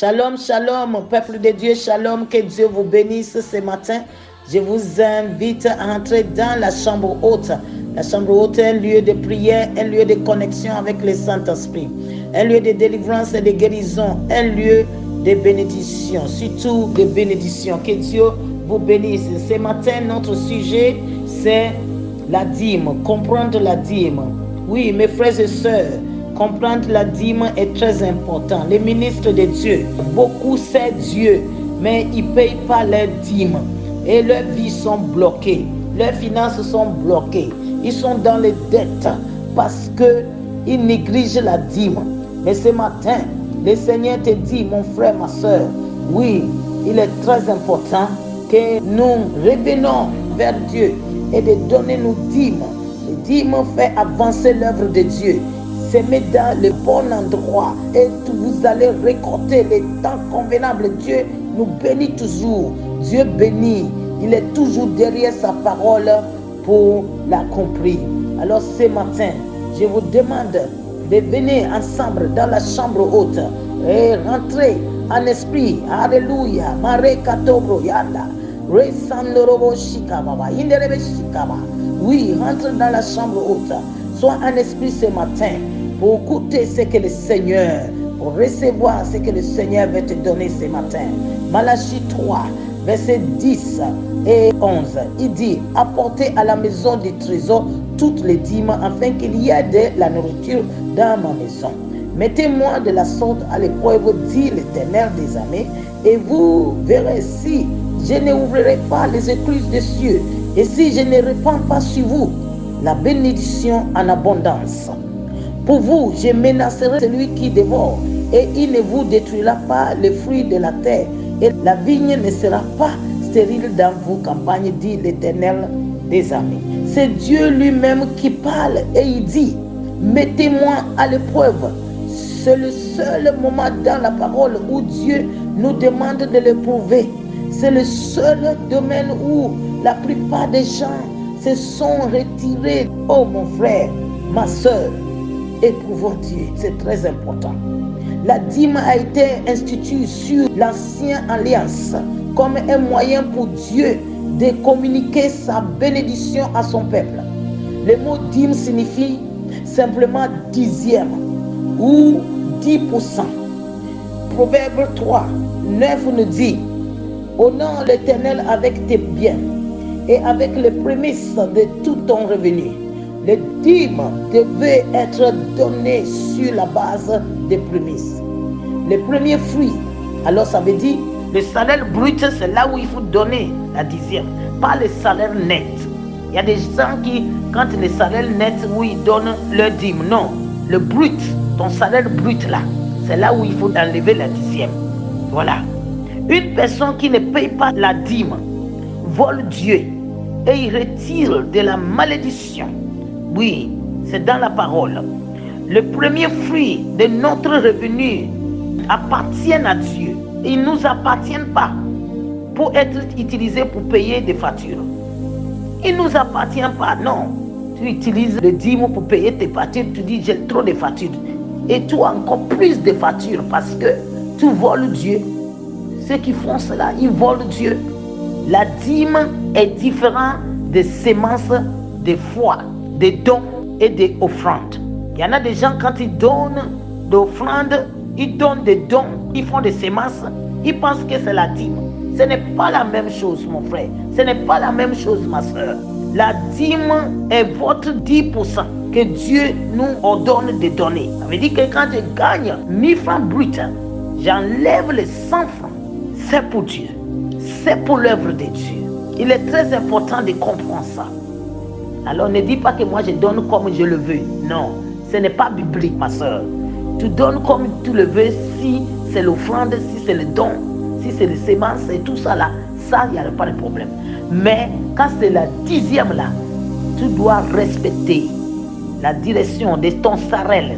Shalom, shalom, peuple de Dieu, shalom, que Dieu vous bénisse ce matin. Je vous invite à entrer dans la chambre haute. La chambre haute est un lieu de prière, un lieu de connexion avec le Saint-Esprit, un lieu de délivrance et de guérison, un lieu de bénédiction, surtout de bénédiction. Que Dieu vous bénisse. Ce matin, notre sujet, c'est la dîme, comprendre la dîme. Oui, mes frères et sœurs, comprendre la dîme est très important. Les ministres de Dieu, beaucoup savent Dieu, mais ils ne payent pas leur dîme. Et leurs vies sont bloquées. Leurs finances sont bloquées. Ils sont dans les dettes parce qu'ils négligent la dîme. Mais ce matin, le Seigneur te dit, mon frère, ma soeur, oui, il est très important que nous revenons vers Dieu et de donner nos dîmes. Les dîmes fait avancer l'œuvre de Dieu. Se met dans le bon endroit et vous allez récolter les temps convenables. Dieu nous bénit toujours. Dieu bénit. Il est toujours derrière sa parole pour l'accomplir. Alors ce matin, je vous demande de venir ensemble dans la chambre haute et rentrer en esprit. Alléluia. Oui, rentre dans la chambre haute. Sois en esprit ce matin pour écouter ce que le Seigneur, pour recevoir ce que le Seigneur veut te donner ce matin. Malachie 3, versets 10 et 11. Il dit, apportez à la maison du trésor toutes les dîmes afin qu'il y ait de la nourriture dans ma maison. Mettez-moi de la sorte à l'épreuve, dit l'Éternel des armées, et vous verrez si je n'ouvrirai pas les écluses des cieux et si je ne répands pas sur vous la bénédiction en abondance. Pour vous, je menacerai celui qui dévore, et il ne vous détruira pas les fruits de la terre, et la vigne ne sera pas stérile dans vos campagnes, dit l'Éternel des armées. C'est Dieu lui-même qui parle, et il dit, mettez-moi à l'épreuve. C'est le seul moment dans la parole où Dieu nous demande de l'éprouver. C'est le seul domaine où la plupart des gens se sont retirés. Oh mon frère, ma soeur, éprouvons Dieu, c'est très important. La dîme a été instituée sur l'ancienne alliance comme un moyen pour Dieu de communiquer sa bénédiction à son peuple. Le mot dîme signifie simplement dixième ou 10%. Proverbe 3, 9 nous dit, honore l'Éternel avec tes biens et avec les prémices de tout ton revenu. Les dîmes devaient être donnés sur la base des prémices. Les premiers fruits, alors ça veut dire, le salaire brut, c'est là où il faut donner la dixième, pas le salaire net. Il y a des gens qui, quand le salaire net, où ils donnent leur dîme, non, le brut, ton salaire brut là, c'est là où il faut enlever la dixième. Voilà. Une personne qui ne paye pas la dîme vole Dieu et il retire de la malédiction. Oui, c'est dans la parole. Le premier fruit de notre revenu appartient à Dieu. Il ne nous appartient pas pour être utilisé pour payer des factures. Il ne nous appartient pas, non. Tu utilises le dîme pour payer tes factures, tu dis j'ai trop de factures. Et tu as encore plus de factures parce que tu voles Dieu. Ceux qui font cela, ils volent Dieu. La dîme est différente des semences, des foi, des dons et des offrandes. Il y en a des gens, quand ils donnent des offrandes, ils donnent des dons, ils font des semences, ils pensent que c'est la dîme. Ce n'est pas la même chose, mon frère. Ce n'est pas la même chose, ma soeur. La dîme est votre 10% que Dieu nous ordonne de donner. Ça veut dire que quand je gagne 1000 francs bruts, j'enlève les 100 francs. C'est pour Dieu. C'est pour l'œuvre de Dieu. Il est très important de comprendre ça. Alors ne dis pas que moi je donne comme je le veux. Non, ce n'est pas biblique, ma soeur. Tu donnes comme tu le veux si c'est l'offrande, si c'est le don. si c'est les semences et tout ça là, ça, il n'y a pas de problème. Mais quand c'est la 10e là, tu dois respecter la direction de ton sarel,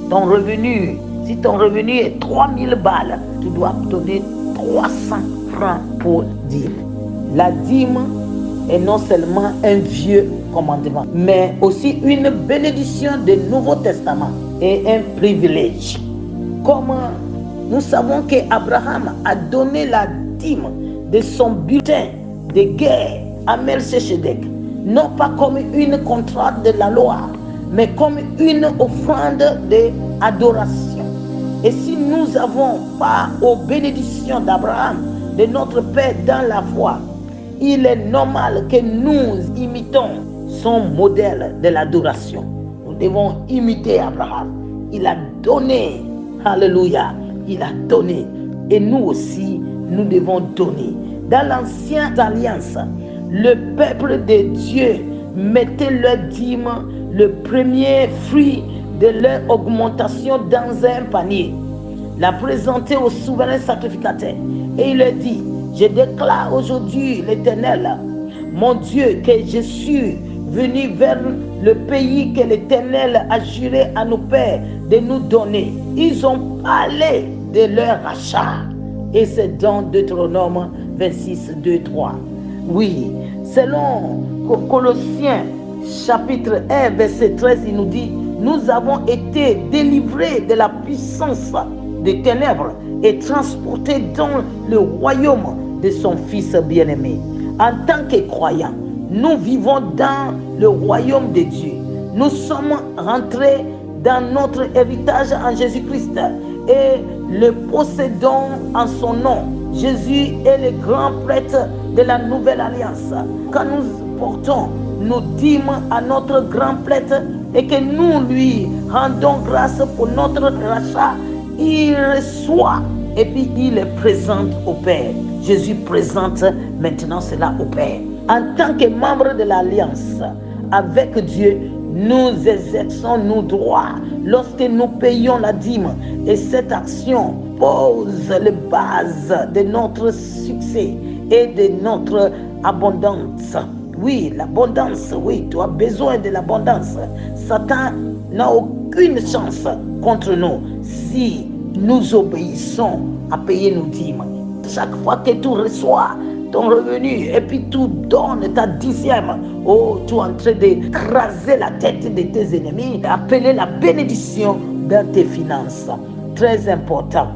ton revenu. Si ton revenu est 3000 balles, tu dois donner 300 francs pour dîme. La dîme est non seulement un vieux commandement, mais aussi une bénédiction du Nouveau Testament et un privilège. Comme nous savons qu'Abraham a donné la dîme de son butin de guerre à Melchisedec, non pas comme une contrainte de la loi, mais comme une offrande d'adoration. Et si nous n'avons pas aux bénédictions d'Abraham, de notre Père dans la foi, il est normal que nous imitons son modèle de l'adoration. Nous devons imiter Abraham. Il a donné, alléluia, il a donné. Et nous aussi, nous devons donner. Dans l'ancienne alliance, le peuple de Dieu mettait leur dîme, le premier fruit de leur augmentation dans un panier, l'a présenté au souverain sacrificateur. Et il leur dit, je déclare aujourd'hui l'Éternel, mon Dieu, que je suis venu vers le pays que l'Éternel a juré à nos pères de nous donner. Ils ont parlé de leur rachat. Et c'est dans Deutéronome 26, 2, 3. Oui, selon Colossiens chapitre 1, verset 13, il nous dit, nous avons été délivrés de la puissance des ténèbres et transportés dans le royaume de son Fils bien-aimé. En tant que croyants, nous vivons dans le royaume de Dieu. Nous sommes rentrés dans notre héritage en Jésus-Christ et le possédons en son nom. Jésus est le grand prêtre de la nouvelle alliance. Quand nous portons nos dîmes à notre grand prêtre et que nous lui rendons grâce pour notre rachat, il reçoit et puis il le présente au Père. Jésus présente maintenant cela au Père. En tant que membre de l'alliance avec Dieu, nous exerçons nos droits lorsque nous payons la dîme. Et cette action pose les bases de notre succès et de notre abondance. Oui, l'abondance, oui, tu as besoin de l'abondance. Satan n'a aucune chance contre nous si nous obéissons à payer nos dîmes. Chaque fois que tu reçois ton revenu et puis tu donnes ta 10e, oh, tu es en train d'écraser la tête de tes ennemis, appeler la bénédiction dans tes finances. Très important.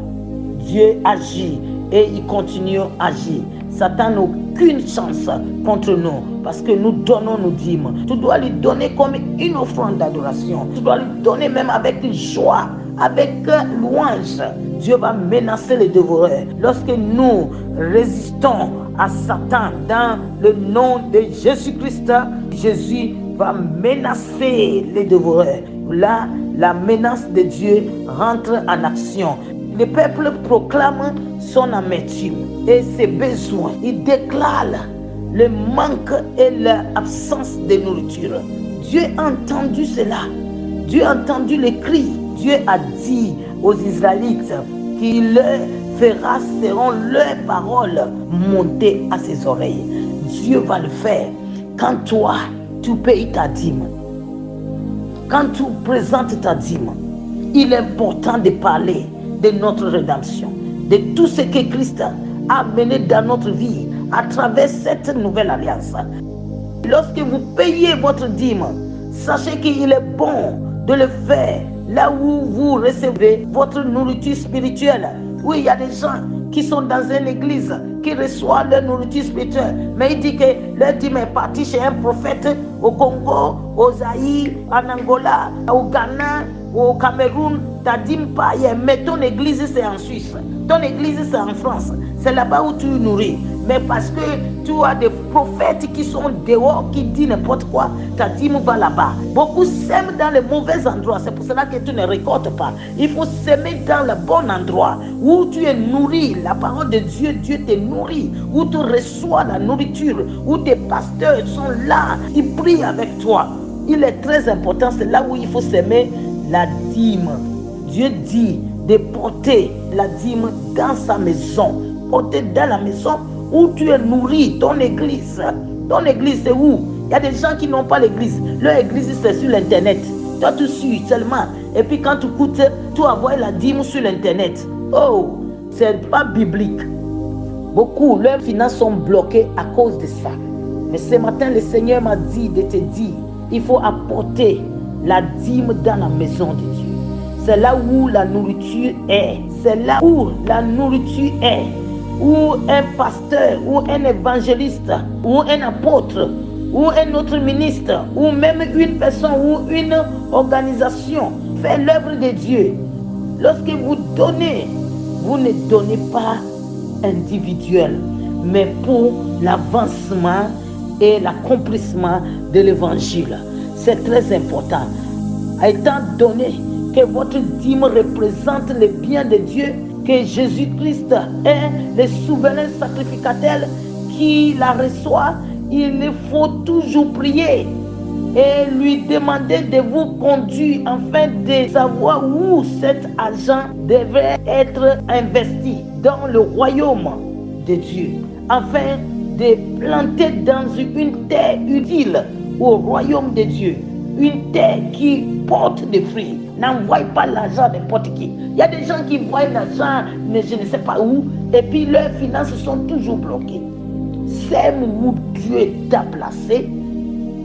Dieu agit et il continue à agir. Satan n'a aucune chance contre nous parce que nous donnons nos dîmes. Tu dois lui donner comme une offrande d'adoration. Tu dois lui donner même avec joie, avec louange. Dieu va menacer les dévoreurs. Lorsque nous résistons à Satan dans le nom de Jésus-Christ, Jésus va menacer les dévoreurs. Là, la menace de Dieu rentre en action. Le peuple proclame son amertume et ses besoins. Il déclare le manque et l'absence de nourriture. Dieu a entendu cela. Dieu a entendu les cris. Dieu a dit aux Israélites qu'il fera selon leurs paroles monter à ses oreilles. Dieu va le faire quand toi, tu payes ta dîme. Quand tu présentes ta dîme, il est important de parler de notre rédemption, de tout ce que Christ a mené dans notre vie à travers cette nouvelle alliance. Lorsque vous payez votre dîme, sachez qu'il est bon de le faire là où vous recevez votre nourriture spirituelle. Oui, il y a des gens qui sont dans une église, qui reçoivent leur nourriture spirituelle, mais il dit que leur dîme est parti chez un prophète au Congo, au Zaïre, en Angola, au Ghana, au Cameroun. Ta dîme pas ailleurs, mais ton église c'est en Suisse, ton église c'est en France, c'est là-bas où tu nourris. Mais parce que tu as des prophètes qui sont dehors, qui disent n'importe quoi, ta dîme va là-bas. Beaucoup sèment dans les mauvais endroits, c'est pour cela que tu ne récoltes pas. Il faut s'aimer dans le bon endroit, où tu es nourri, la parole de Dieu, Dieu te nourrit, où tu reçois la nourriture, où tes pasteurs sont là, ils prient avec toi. Il est très important, c'est là où il faut s'aimer la dîme. Dieu dit de porter la dîme dans sa maison. apporter dans la maison où tu es nourri, ton église. Ton église, c'est où? Il y a des gens qui n'ont pas l'église. Leur église, c'est sur l'internet. Toi, tu suis seulement. Et puis quand tu coûtes, tu envoies la dîme sur l'internet. Oh, c'est pas biblique. Beaucoup, leurs finances sont bloquées à cause de ça. Mais ce matin, le Seigneur m'a dit de te dire, il faut apporter la dîme dans la maison de Dieu. C'est là où la nourriture est. C'est là où la nourriture est. Où un pasteur, ou un évangéliste, ou un apôtre, ou un autre ministre, ou même une personne, ou une organisation fait l'œuvre de Dieu. Lorsque vous donnez, vous ne donnez pas individuel, mais pour l'avancement et l'accomplissement de l'évangile. C'est très important. Étant donné que votre dîme représente le bien de Dieu, que Jésus-Christ est le souverain sacrificateur qui la reçoit, il faut toujours prier et lui demander de vous conduire afin de savoir où cet argent devrait être investi dans le royaume de Dieu, afin de planter dans une terre utile au royaume de Dieu, une terre qui porte des fruits. N'envoie pas l'argent n'importe qui. Il y a des gens qui voient l'argent, mais je ne sais pas où, et puis leurs finances sont toujours bloquées. Sème où Dieu t'a placé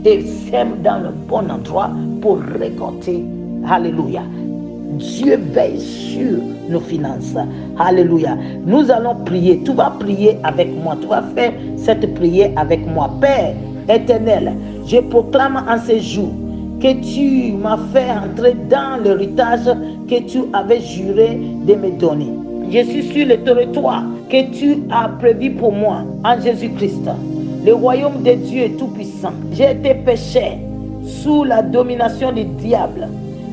et sème dans le bon endroit pour récolter. Alléluia. Dieu veille sur nos finances. Alléluia. Nous allons prier. Tu vas prier avec moi. Tu vas faire cette prière avec moi. Père éternel, je proclame en ce jour que tu m'as fait entrer dans l'héritage que tu avais juré de me donner. Je suis sur le territoire que tu as prévu pour moi en Jésus-Christ, le royaume de Dieu tout-puissant. J'ai été pécheur sous la domination du diable,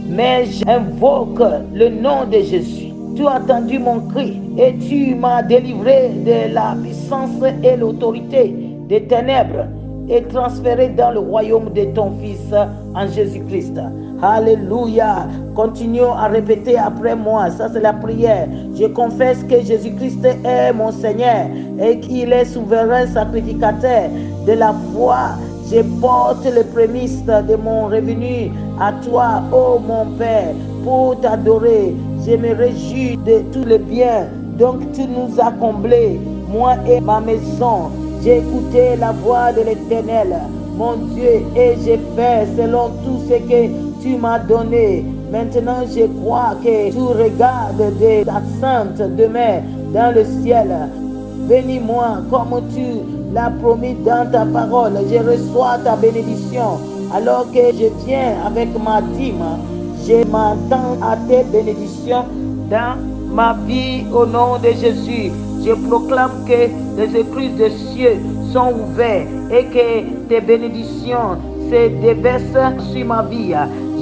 mais j'invoque le nom de Jésus. Tu as entendu mon cri et tu m'as délivré de la puissance et l'autorité des ténèbres et transféré dans le royaume de ton Fils en Jésus-Christ. Alléluia. Continuons à répéter après moi. Ça, c'est la prière. Je confesse que Jésus-Christ est mon Seigneur et qu'il est souverain sacrificateur de la foi. Je porte les prémices de mon revenu à toi, ô mon Père, pour t'adorer. Je me réjouis de tous les biens. Donc, tu nous as comblés, moi et ma maison. J'ai écouté la voix de l'Éternel, mon Dieu, et j'ai fait selon tout ce que tu m'as donné. Maintenant, je crois que tu regardes de ta sainte demeure dans le ciel. Bénis-moi comme tu l'as promis dans ta parole. Je reçois ta bénédiction. Alors que je viens avec ma dîme, je m'attends à tes bénédictions dans ma vie au nom de Jésus. Je proclame que les écluses des cieux sont ouvertes et que tes bénédictions se déversent sur ma vie.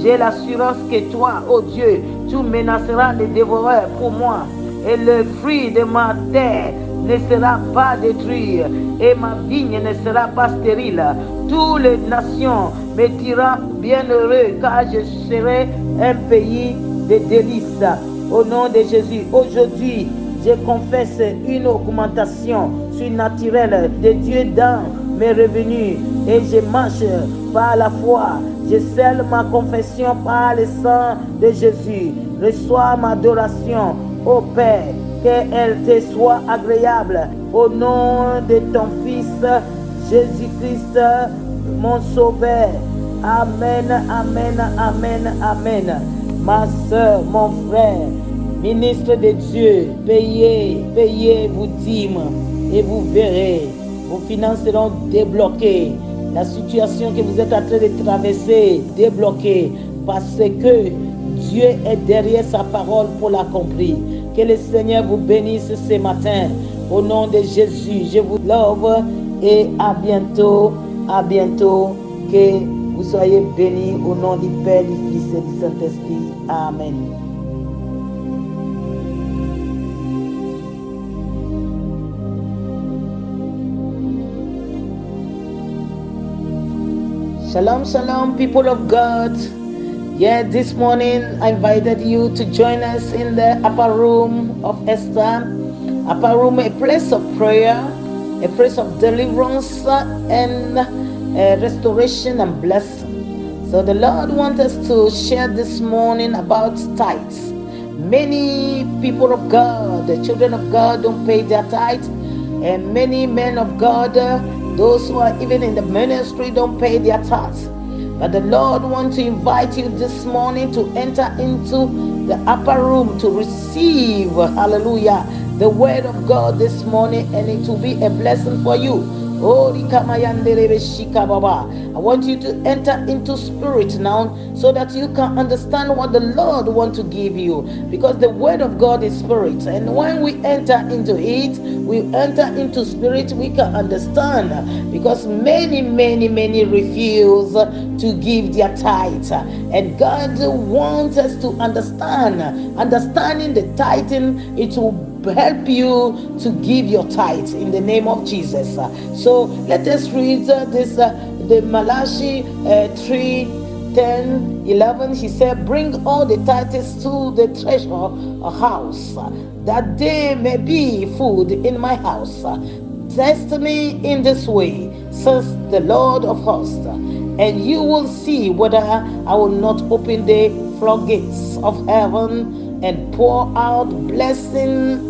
J'ai l'assurance que toi, ô Dieu, tu menaceras les dévoreurs pour moi et le fruit de ma terre ne sera pas détruit et ma vigne ne sera pas stérile. Toutes les nations me diront bienheureux car je serai un pays de délices. Au nom de Jésus, aujourd'hui, je confesse une augmentation surnaturelle de Dieu dans mes revenus et je marche par la foi. Je scelle ma confession par le sang de Jésus. Reçois ma adoration, ô Père, qu'elle te soit agréable. Au nom de ton Fils, Jésus-Christ, mon Sauveur. Amen, amen, amen, amen. Ma soeur, mon frère, ministre de Dieu, payez vos dîmes et vous verrez, vos finances seront débloquées. La situation que vous êtes en train de traverser, débloquée, parce que Dieu est derrière sa parole pour l'accomplir. Que le Seigneur vous bénisse ce matin. Au nom de Jésus, je vous love et à bientôt, à bientôt. Que vous soyez bénis au nom du Père, du Fils et du Saint-Esprit. Amen. Shalom, shalom, people of God. Yeah, this morning I invited you to join us in the upper room of Esther Upper room, a place of prayer, a place of deliverance and restoration and blessing. So the Lord wants us to share this morning about tithes. Many people of God, the children of God, don't pay their tithes, and many men of God, those who are even in the ministry, don't pay their tithes. But the Lord wants to invite you this morning to enter into the upper room to receive, hallelujah, the word of God this morning, and it will be a blessing for you. Oh, I want you to enter into spirit now so that you can understand what the Lord wants to give you, because the word of God is spirit, and when we enter into it, we enter into spirit, we can understand, because many refuse to give their tithes, and God wants us to understanding the tithing. It will help you to give your tithes in the name of Jesus. So let us read the Malachi 3:10-11. He said, bring all the tithes to the treasure house, that there may be food in my house. Test me in this way, says the Lord of hosts, and you will see whether I will not open the floodgates of heaven and pour out blessing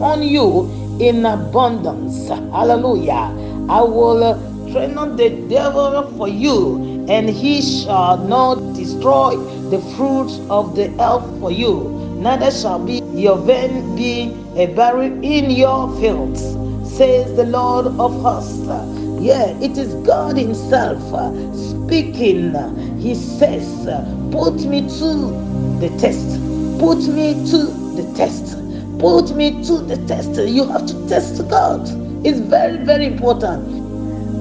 on you in abundance. Hallelujah. I will train up the devil for you, and he shall not destroy the fruits of the earth for you, neither shall be your vein be a barrel in your fields, says the Lord of hosts. Yeah, it is God himself speaking. He says, put me to the test. Put me to the test. Put me to the test. You have to test God. It's very important.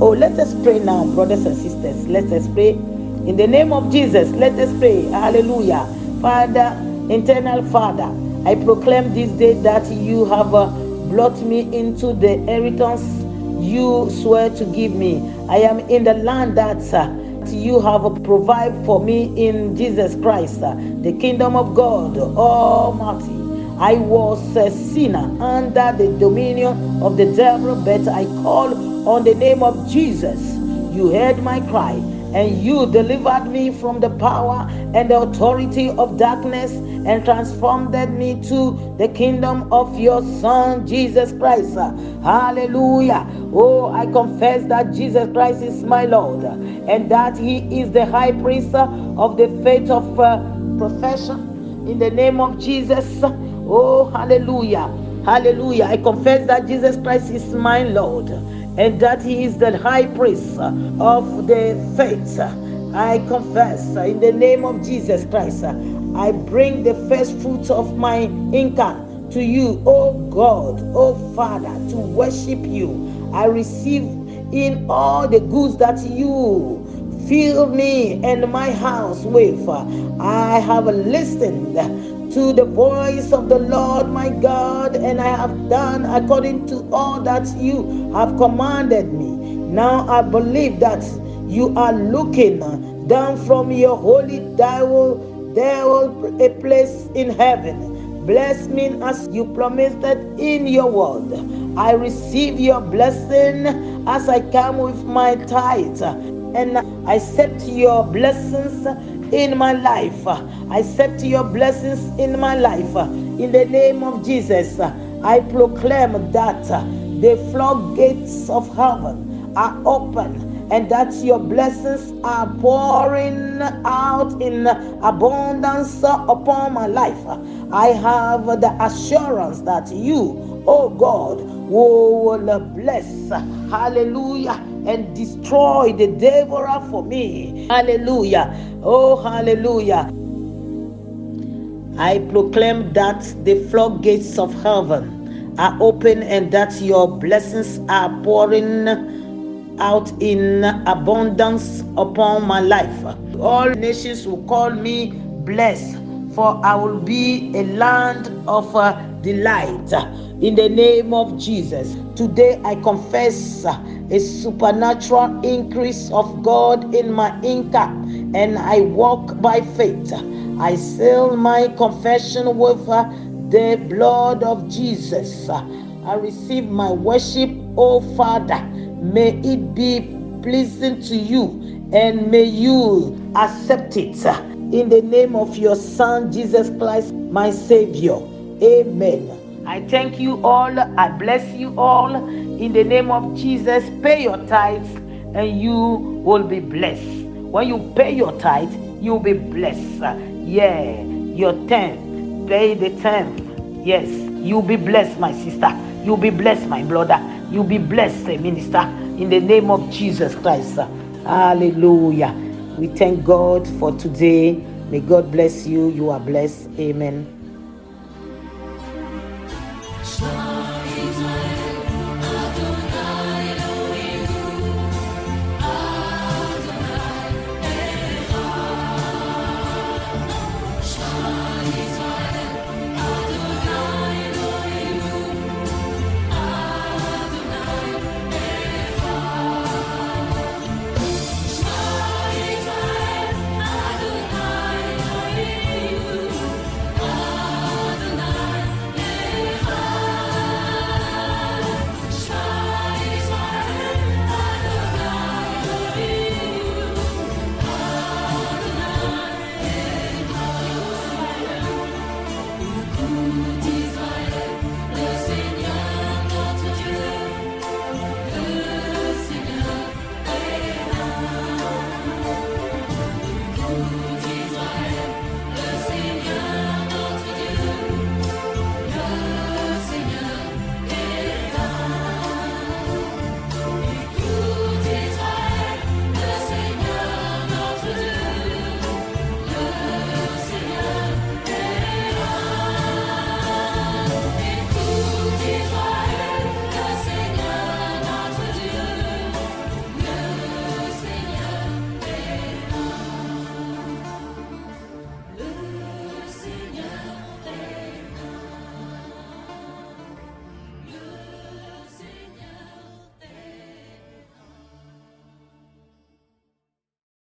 Oh, let us pray now, brothers and sisters. Let us pray. In the name of Jesus, let us pray. Hallelujah. Father, eternal Father, I proclaim this day that you have brought me into the inheritance you swear to give me. I am in the land that you have provided for me in Jesus Christ, the kingdom of God Almighty. I was a sinner under the dominion of the devil, but I call on the name of Jesus. You heard my cry, and you delivered me from the power and the authority of darkness, and transformed me to the kingdom of your Son, Jesus Christ. Hallelujah. Oh, I confess that Jesus Christ is my Lord, and that he is the high priest of the faith of profession. In the name of Jesus. Oh, hallelujah. Hallelujah. I confess that Jesus Christ is my Lord, and that he is the high priest of the faith. I confess in the name of Jesus Christ. I bring the first fruits of my income to you, oh God, oh Father, to worship you. I receive in all the goods that you fill me and my house with. I have listened to the voice of the Lord my God, and I have done according to all that you have commanded me. Now I believe that you are looking down from your holy dial a place in heaven. Bless me as you promised in your word. I receive your blessing as I come with my tithe, and I accept your blessings in my life. I accept your blessings in my life. In the name of Jesus, I proclaim that the floodgates of heaven are open, and that your blessings are pouring out in abundance upon my life. I have the assurance that you, oh God, will bless, hallelujah, and destroy the devourer for me. Hallelujah. Oh, hallelujah. I proclaim that the floodgates of heaven are open, and that your blessings are pouring out in abundance upon my life. All nations will call me blessed, for I will be a land of delight. In the name of Jesus, today I confess a supernatural increase of God in my income, and I walk by faith. I seal my confession with the blood of Jesus. I receive my worship, oh Father. May it be pleasing to you, and may you accept it in the name of your Son Jesus Christ, my Savior. Amen. I thank you all. I bless you all in the name of Jesus. Pay your tithes and you will be blessed. When you pay your tithe, you'll be blessed. Yeah, your 10th, pay the 10th. Yes, you'll be blessed, my sister. You'll be blessed, my brother. You'll be blessed, minister, in the name of Jesus Christ. Hallelujah. We thank God for today. May God bless you. You are blessed. Amen.